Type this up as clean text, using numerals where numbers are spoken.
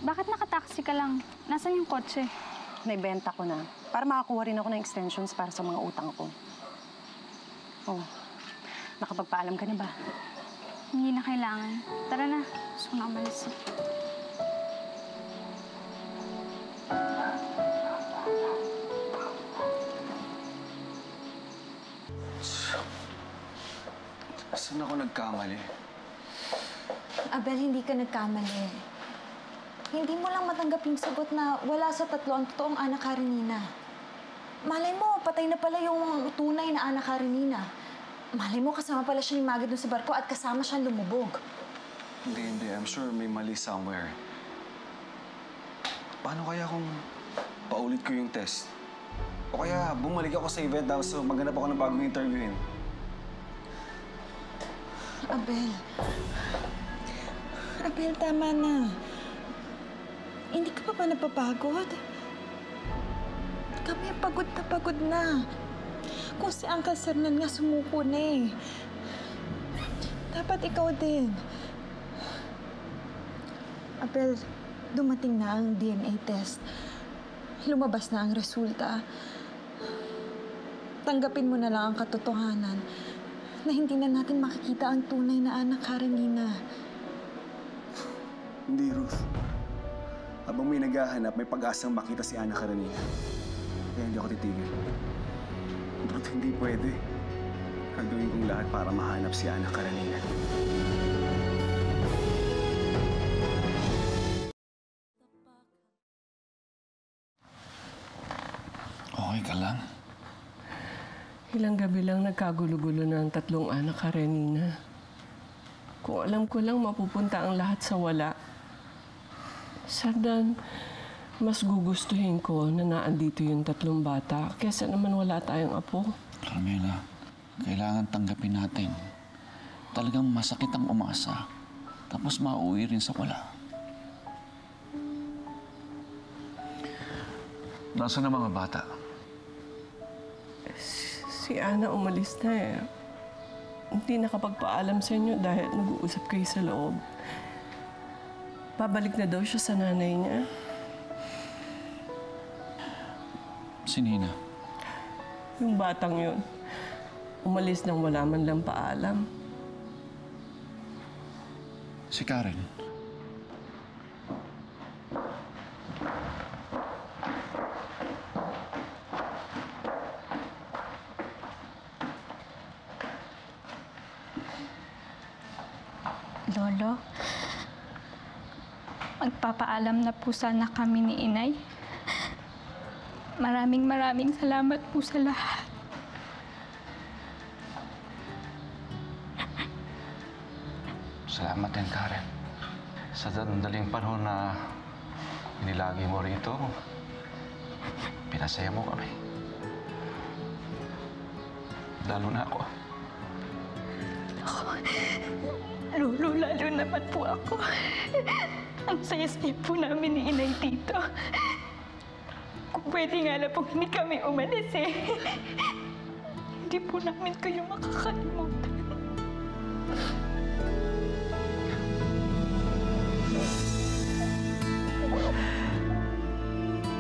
Bakit nakataksi ka lang? Nasaan yung kotse? Naibenta ko na. Para makakuha rin ako ng extensions para sa mga utang ko. Oh, nakapagpaalam ka na ba? Hindi na kailangan. Tara na. Gusto ko na umalis. Saan ako nagkamali? Abel, hindi ka nagkamali. Hindi mo lang matanggap yung sagot na wala sa tatlo ang totoong Ana Karenina. Malay mo, patay na pala yung tunay na Ana Karenina. Malay mo, kasama pala siya ni Maggie dun sa barko at kasama siyang lumubog. Hindi. I'm sure may mali somewhere. Paano kaya kung paulit ko yung test? O kaya bumalik ako sa event tapos maghanap ako ng bagong interviewin? Abel, tama na. Hindi ka pa napapagod? Kami pagod na. Kung si Uncle Sernan nga sumuko na eh. Dapat ikaw din. Abel, dumating na ang DNA test. Lumabas na ang resulta. Tanggapin mo na lang ang katotohanan na hindi na natin makikita ang tunay na Ana Karenina. Hindi, Ruth. Habang may naghahanap, may pag-asang makita si Ana Karenina. Kaya hindi ako titigil. Ruth, hindi pwede. Gagawin kong lahat para mahanap si Ana Karenina. Okay ka lang? Ilang gabi lang nagkagulo-gulo na ang tatlong Ana Karenina. Kung alam ko lang mapupunta ang lahat sa wala. Sardan, mas gugustuhin ko na naandito yung tatlong bata kesa naman wala tayong apo. Carmela, kailangan tanggapin natin. Talagang masakit ang umasa. Tapos mauwi rin sa wala. Nasaan ang mga bata? Si Ana umalis na eh. Hindi nakapagpaalam sa inyo dahil nag-uusap kayo sa loob. Babalik na daw siya sa nanay niya. Si Nina? Yung batang yun, umalis nang wala man lang paalam. Si Karen? Lolo, magpapaalam na po sana kami ni Inay. Maraming salamat po sa lahat. Salamat din, Karen. Sa daling panahon na inilagi mo rito, pinasaya mo kami. Lalo na ako. Lolo, lalo naman po ako. Ang saya-saya po namin ni Inay dito. Kung pwede nga na po hindi kami umalis eh. Hindi po namin kayo makakalimutan.